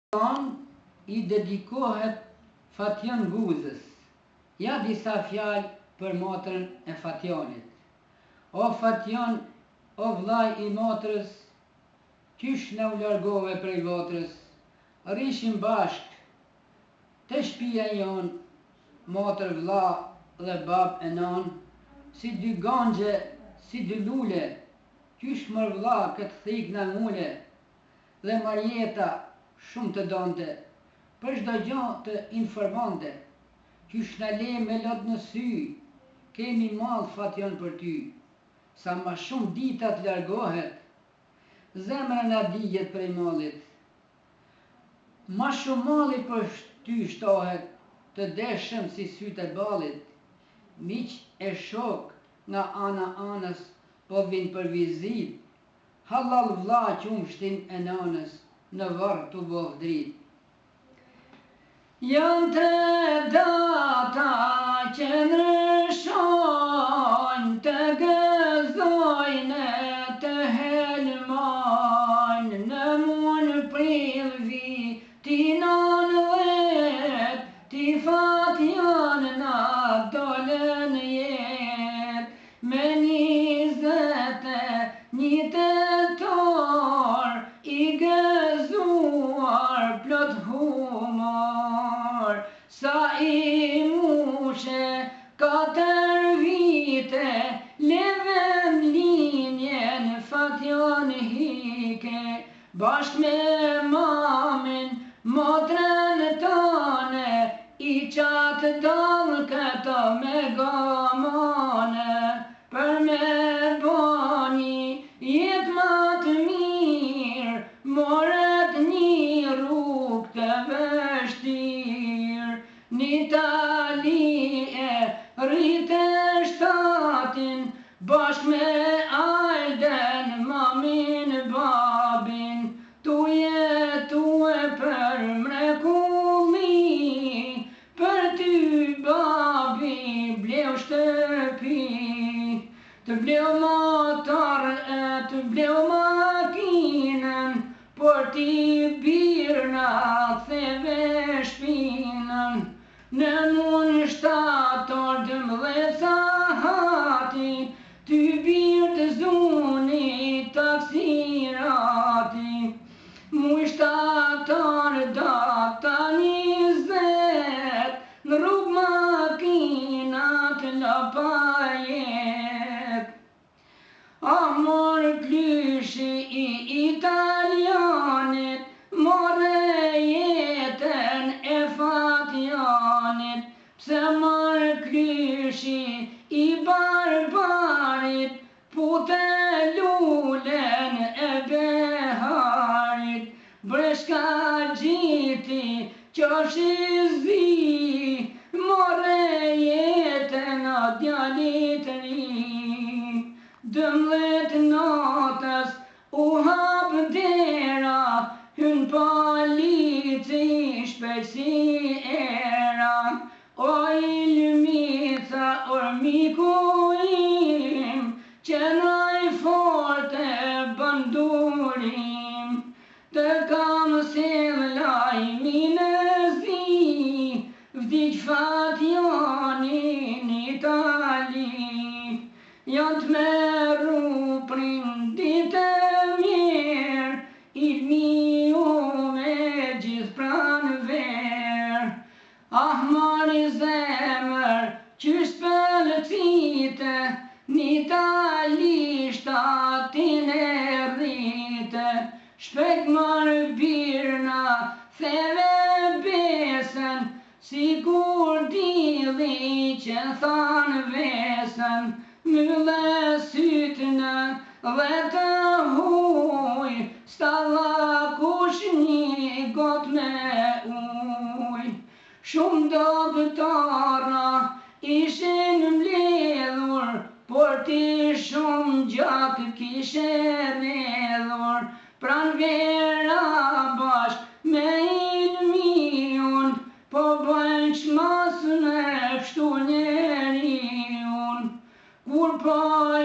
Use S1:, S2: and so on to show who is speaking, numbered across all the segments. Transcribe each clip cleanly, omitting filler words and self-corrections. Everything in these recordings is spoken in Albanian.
S1: I dedikohet Fatjon Guzës. Ja disa fjalë për motrën e Fatjonit. O Fatjon, o vllai i motrës, qysh na u largove prej votrës, rishim bashk te shtëpia jon, motër, vlla dhe bab e nan, si dy gangje, si dy lule, qysh mor vlla këtë thik na mule, dhe Marjeta shumë të donte, për çdo gjë të informonte, qysh na le me lot në sy, kemi mall Fatjon për ty, sa ma shumë dita të largohet, zemra na digjet prej mallit, ma shumë malli për ty shtohet, të deshëm si sytë e ballit, miq e shok nga ana anës, po vin për vizit, hallall vlla qumshtin e nanës, në varr t'u boh drit. Janë tre data që ndryshojnë, të gëzojnë, të helmojnë, në munë prill vitin 19, ti Fatjon na dolën jet, me 21 tetor, i gëzuar plot humor, sa i mushe 4 vite, levem linjen Fatjon hike, bashk me mamin, motrën tone, i qatë dal këto me gamone, për me boni jet ma të mirë, moret një rrug të vështirë, n'Itali e rrite shtatin, bashk me Ajden, mamin, babin, tu jetue për mrekulli, për ty babi bleu shtëpi, të bleu motor e të bleu makinën, por ti birna theve shpinën, në munë shtator 12 sahati, ty bir të zuni taksirati, muj shtator data 20, në rrug makinat lapajet. Amor klyshi i Italianit, more jetën e Fatjonit, pse mor klyshi i barbarit, pute lulen e beharit, breshka gjiti qoshi zi, more jetën o djalit ri. 12 natës u hap dera, hyn polici shpejt si era, o Ilmica ormiku im, qenaj forte bandurim, të kam sill lajmin e zi, vdiq Fatjoni n'Itali, janë të meru prindit e mirë, Ilmiu me gjithë pranver, ah mari zemër qysh pëlqite, n'Itali shtatin e rrite, shpejt marë birna theve besën, sigur dili që than vesën, mylle sytnë dhe të huj, stalla kush një got me uj. Shumë doktara ishin mbledhur, por ti shumë gjatë kishe rredhur, pranvera bashk me Ilmiun, po bëjnë qmasën e kështu njeriun, kur po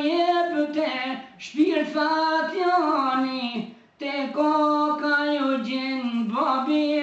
S1: jepte shpirt Fatjoni, te koka ju gjen babi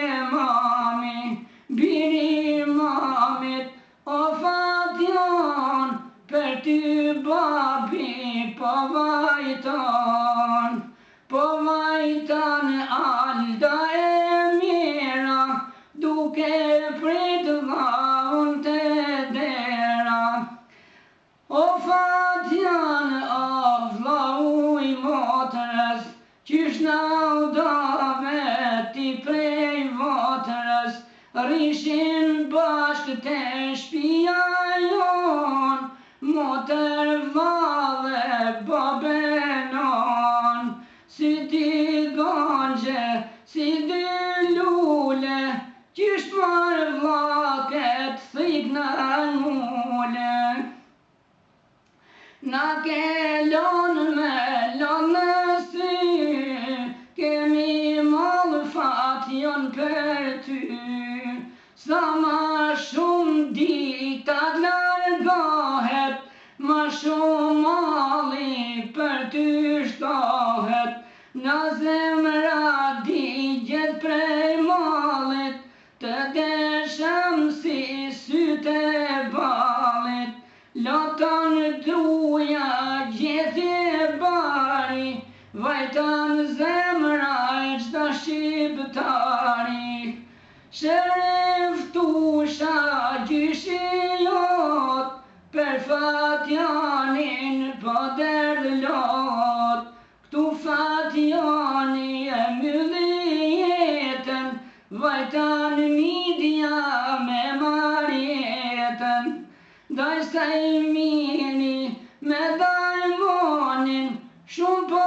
S1: Rishin bashkë të shpia jon, motër vallë babenon. Si dy gangje, si dy lule, qysh marrë vlaket thik në mule. Na ke lonë me lonë në sy, kemi malë fation për ty. Sa ma shumë ditat largohet, ma shumë mali për ty shtohet. Në zemra digjet prej malit, të deshëm si syte balit. Loton duja gjetje bari, vajton zemra e qda shqiptari. Shërif tusha gjyshi jot, për fatjanin po derdh lot. Ktu fatjani e mylli jetën, vajton midja me marjetën. Daj sa i mini me dajmonin, shumë po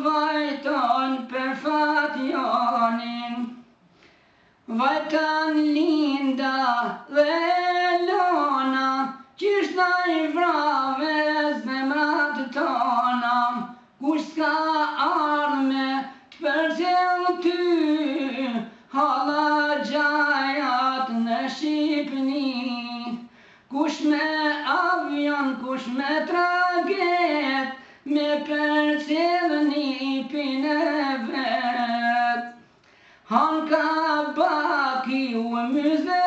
S1: vajton për fatjanin. Vajton Linda dhe Elona, qysh na i vrave zemrat tona. Kush s'ka ardhme t'përcjell ty, halla gjajat në Shqipni. Kush me avion, kush me traget, me përcjell nipin e vet. Hanka baki u myze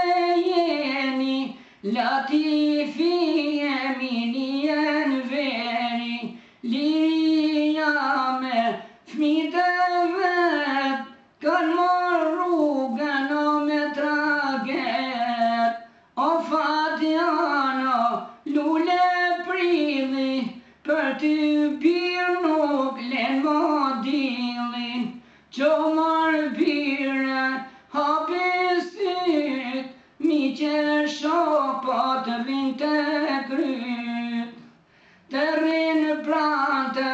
S1: jeni, latifi e minien veri. Liria me fmit e vet, kan mor rrugën o me traget. O fatjano, lule prilli, për ty bir nuk len mo dilli. Qo marr bire, hapi syt, mi qe shopat rin të kryt. Të rinë prante,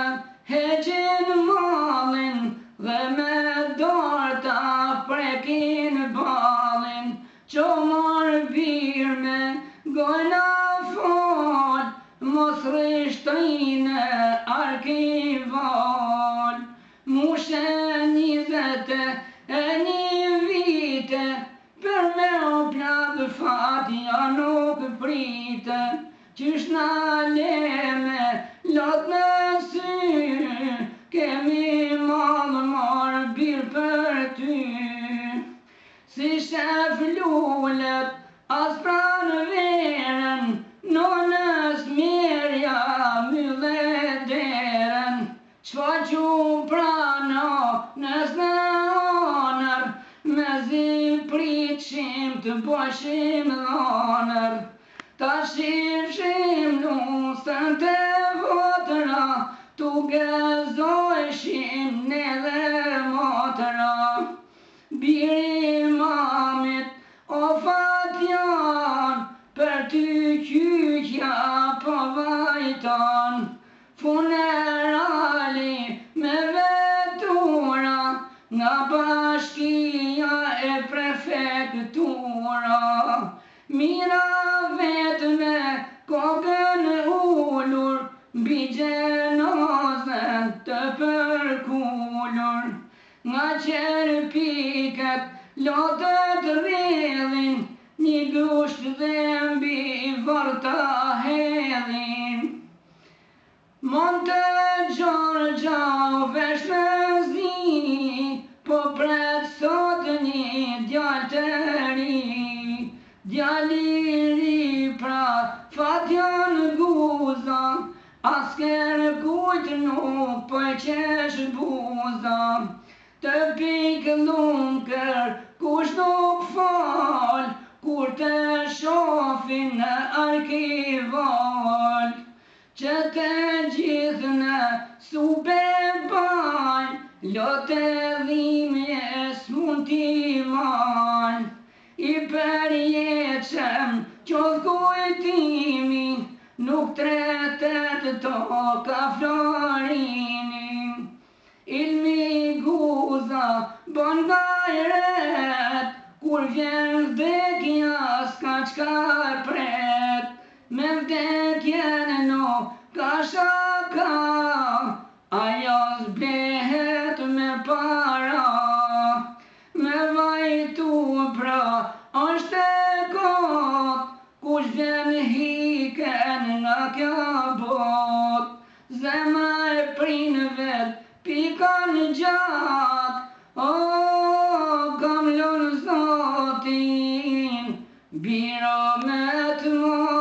S1: heqin malin, dhe me dorë ta prekin balin. Qo marr birë me gojna fol, mos rishtrine arkival. Mushe 20 e 1 vite, për me o pjadë fatja nuk prite. Qysh na leme lot në sy, kemi malë marë birë për ty. Si shef lullet as pranë verën, nonës mirja mylle deren. Shfaqu prano nës në onër, me zi pritshim të bojshim dhonër. Ta shifshim nusën të votra, tu gëzojshim ne dhe motra. Biri mamit o fatjan, për ty qyqja po vajton. Funerali me vetura, nga bashkia e prefektura. Mira vet me kokën ullur, mbi gjenozën të përkullur. Nga qerpiket lotët rrjedhin, një gusht dhe mbi vorta hedhin. Monte Gjorgja u vesh në zi, po pret sot një djallë të ri. Djalli ri pra fatjan guza, asker kujt nuk po e qesh buza. Të pikë lunkër kush nuk fal, kur të shofin në arkival. Që të gjithë në supe bajnë, lotë dhimje s'mund t'i majnë. I përjeqem qodh kujtimi, nuk tretet toka florinin. Ilmi guza bon gajret, kur vjen vdekja s'ka qka pret. Me vdekjen nuk ka shaka, ajo s'blehet me para. Me vajtu pra është e kot, kush vjen hiken nga kjo bot. Zemra e prin vet pikan gjat, o kam lun Zotin, biro me t'mor.